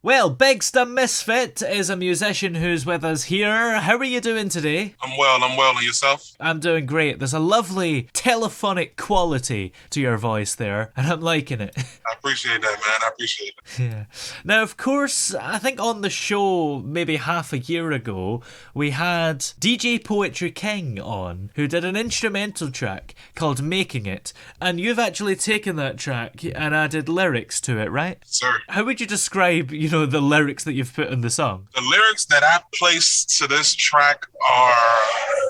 Well, Biggz Da Misfit is a musician who's with us here. How are you doing today? I'm well, and yourself? I'm doing great. There's a lovely telephonic quality to your voice there, and I'm liking it. I appreciate that, man. I appreciate it. Yeah. Now, of course, I think on the show maybe half a year ago, we had DJ Poetry King on, who did an instrumental track called Making It, and you've actually taken that track and added lyrics to it, right? Sir. How would you describe, the lyrics that you've put in the song? The lyrics that I placed to this track are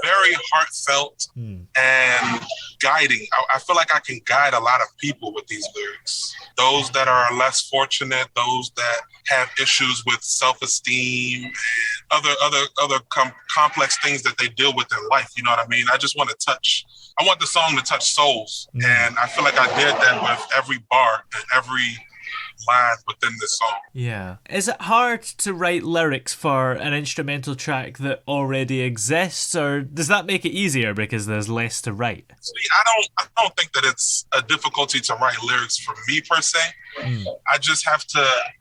very heartfelt and guiding. I feel like I can guide a lot of people with these lyrics. Those that are less fortunate, those that have issues with self-esteem and other complex things that they deal with in life. You know what I mean? I want the song to touch souls. And I feel like I did that with every bar and every line within this song. Yeah. Is it hard to write lyrics for an instrumental track that already exists, or does that make it easier because there's less to write? See, I don't think that it's a difficulty to write lyrics for me per se. I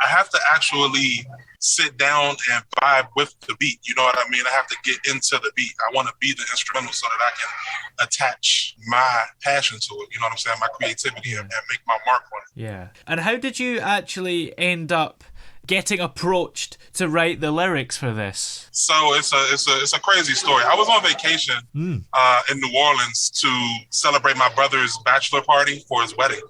have to actually sit down and vibe with the beat. You know what I mean? I have to get into the beat. I want to be the instrumental so that I can attach my passion to it. You know what I'm saying? My creativity and make my mark on it. Yeah. And how did you actually end up getting approached to write the lyrics for this? So it's a crazy story. I was on vacation in New Orleans to celebrate my brother's bachelor party for his wedding,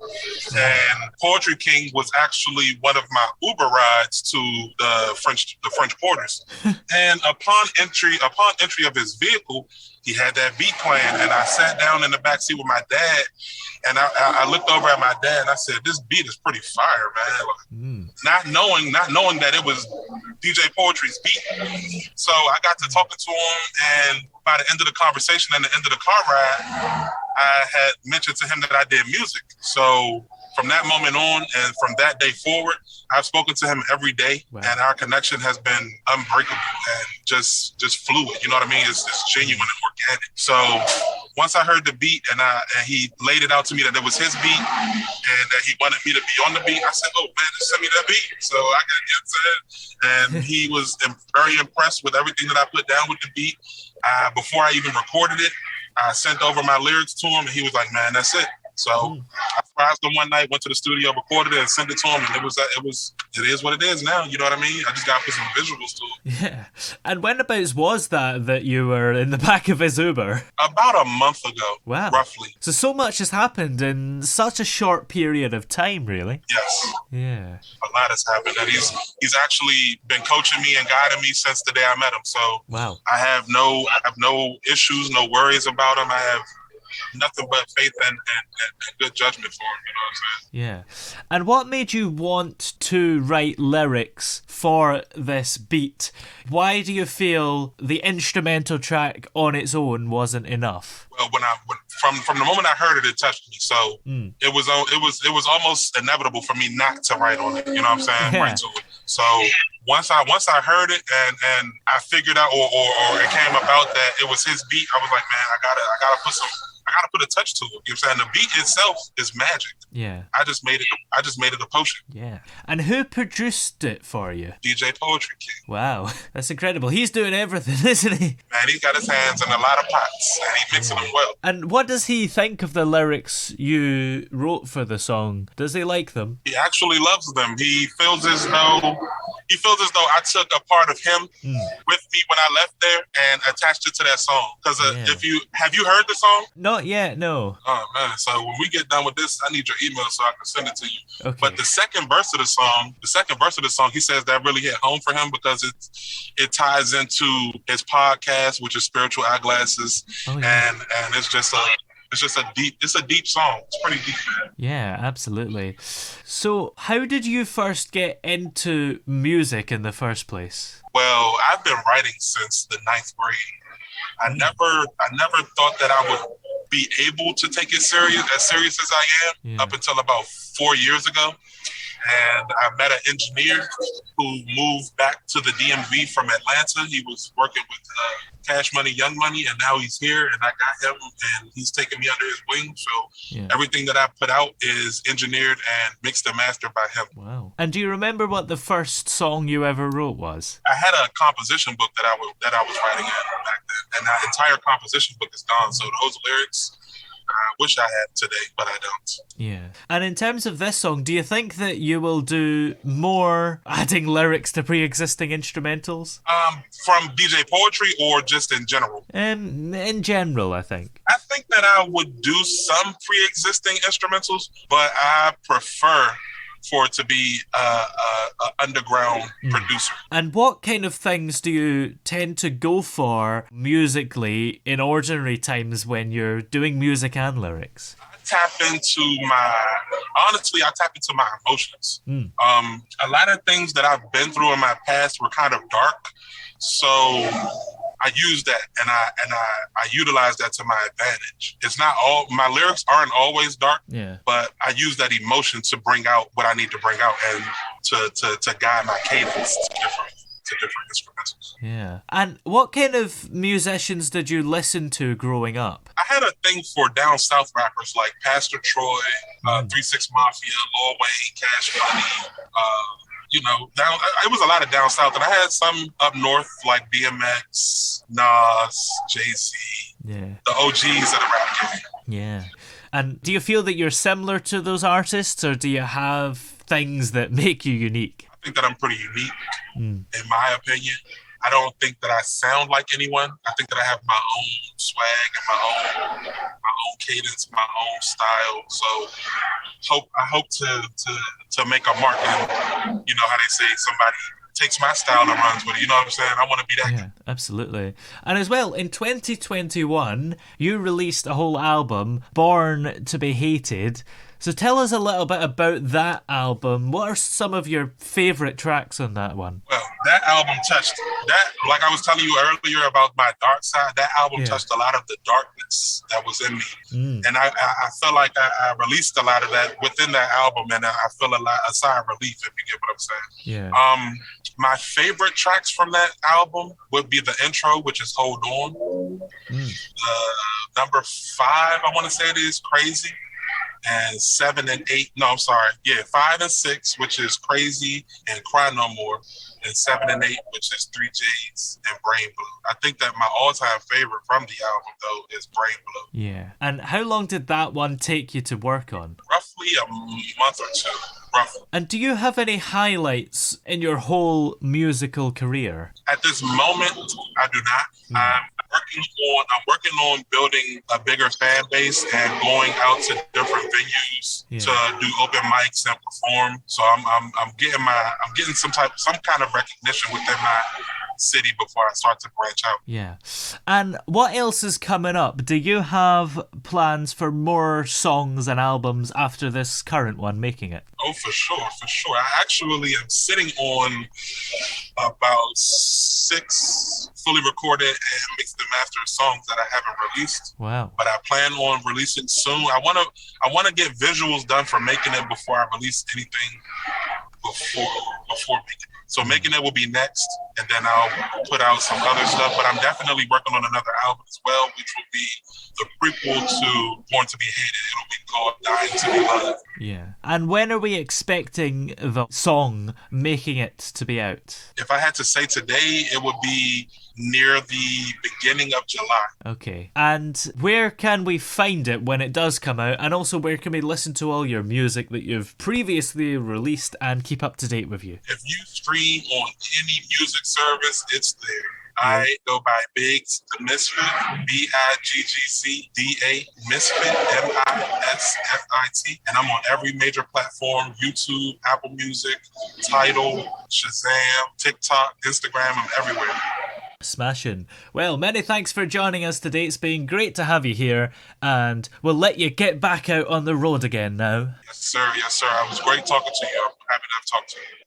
and Poetry King was actually one of my Uber rides to the French Quarters. And upon entry of his vehicle, he had that beat playing, and I sat down in the back seat with my dad, and I looked over at my dad and I said, "This beat is pretty fire, man." Not knowing that it was DJ Poetry's beat. So I got to talking to him, and by the end of the conversation and the end of the car ride, I had mentioned to him that I did music. So from that moment on, and from that day forward, I've spoken to him every day, and our connection has been unbreakable and just fluid. You know what I mean? It's genuine and organic. So once I heard the beat and he laid it out to me that it was his beat and that he wanted me to be on the beat, I said, "Oh man, just send me that beat." So I got to get to it, and he was very impressed with everything that I put down with the beat. Before I even recorded it, I sent over my lyrics to him, and he was like, "Man, that's it." So I surprised him one night, went to the studio, recorded it, and sent it to him, and it is what it is now. You know what I mean? I just got to put some visuals to it. Yeah. And whenabouts was that you were in the back of his Uber? About a month ago, roughly. So much has happened in such a short period of time, really. Yes. Yeah. A lot has happened, and he's actually been coaching me and guiding me since the day I met him. So I have no issues, no worries about him. I have nothing but faith and good judgment for him, you know what I'm saying? Yeah. And what made you want to write lyrics for this beat? Why do you feel the instrumental track on its own wasn't enough? Well, from the moment I heard it, it touched me. So it was almost inevitable for me not to write on it. You know what I'm saying? Yeah. Right to it. So once I heard it and I figured out or it came about that it was his beat, I was like, man, I gotta put a touch to it. You know what I'm saying? The beat itself is magic. Yeah. I just made it a potion. Yeah. And who produced it for you? DJ Poetry King. Wow. That's incredible. He's doing everything, isn't he? Man, he's got his hands in a lot of pots and he's mixing them well. And what does he think of the lyrics you wrote for the song? Does he like them? He actually loves them. He feels as though I took a part of him with me when I left there and attached it to that song. Because have you heard the song? Not yet, no. Oh man! So when we get done with this, I need your email so I can send it to you. Okay. But the second verse of the song, he says that really hit home for him because it ties into his podcast, which is Spiritual Eyeglasses, and it's just a deep song. It's pretty deep, man. Yeah, absolutely. So, how did you first get into music in the first place? Well, I've been writing since the 9th grade. I never thought that I would be able to take it as serious as I am up until about 4 years ago. and I met an engineer who moved back to the DMV from Atlanta. He was working with Cash Money, Young Money, and now he's here, and I got him, and he's taking me under his wing. So everything that I put out is engineered and mixed and mastered by him. Wow. And do you remember what the first song you ever wrote was? I had a composition book that I was writing in back then, and that entire composition book is gone. So those lyrics, I wish I had today, but I don't. Yeah. And in terms of this song, do you think that you will do more adding lyrics to pre-existing instrumentals? From DJ poetry or just in general? In general, I think. I think that I would do some pre-existing instrumentals, but I prefer for it to be a underground producer. And what kind of things do you tend to go for musically in ordinary times when you're doing music and lyrics? I tap into my emotions. A lot of things that I've been through in my past were kind of dark, so I use that and I utilize that to my advantage. It's not all my lyrics aren't always dark, but I use that emotion to bring out what I need to bring out and to guide my cadence to different instrumentals. Yeah. And what kind of musicians did you listen to growing up? I had a thing for down south rappers like Pastor Troy, 3 6 Mafia, Lil Wayne, Cash Money. It was a lot of down south, and I had some up north like DMX, Nas, Jay-Z, the OGs of the rap game. Yeah. And do you feel that you're similar to those artists, or do you have things that make you unique? I think that I'm pretty unique, in my opinion. I don't think that I sound like anyone. I think that I have my own swag and my own cadence, my own style. So I hope to make a mark. And you know how they say somebody takes my style and runs with it. You know what I'm saying? I want to be that. Yeah, absolutely. And as well, in 2021, you released a whole album, Born to be Hated. So tell us a little bit about that album. What are some of your favourite tracks on that one? Well, that album touched that, like I was telling you earlier about my dark side, that album touched a lot of the darkness that was in me. And I feel like I released a lot of that within that album, and I feel a sigh of relief, if you get what I'm saying. Yeah. My favorite tracks from that album would be the intro, which is Hold On. Number 5, I want to say it is Crazy. And 7 and 8, 5 and 6, which is Crazy and Cry No More, and 7 and 8, which is 3 J's and Brain Blue. I think that my all-time favorite from the album, though, is Brain Blue. Yeah. And how long did that one take you to work on? Roughly a month or two, roughly. And do you have any highlights in your whole musical career? At this moment, I do not. I'm working on building a bigger fan base and going out to different venues to do open mics and perform. So I'm getting some kind of recognition within my city before I start to branch out. Yeah. And what else is coming up? Do you have plans for more songs and albums after this current one, Making It? Oh, for sure. I actually am sitting on about 6 fully recorded and mixed and mastered songs that I haven't released. Wow. But I plan on releasing soon. I wanna get visuals done for Making It before I release anything before Making It. So Making It will be next, and then I'll put out some other stuff. But I'm definitely working on another album as well, which will be the prequel to Born to be Hated. It'll be called Dying to be Loved. Yeah. And when are we expecting the song Making It to be out? If I had to say today, it would be near the beginning of July. Okay. And where can we find it when it does come out? And also, where can we listen to all your music that you've previously released and keep up to date with you? If you stream on any music service, it's there. I go by Biggz Da Misfit, BIGGCDA Misfit, MISFIT, and I'm on every major platform: YouTube, Apple Music, Tidal, Shazam, TikTok, Instagram. I'm everywhere. Smashing. Well, many thanks for joining us today. It's been great to have you here, and we'll let you get back out on the road again now. Yes, sir. I was great talking to you. I'm happy to have talked to you.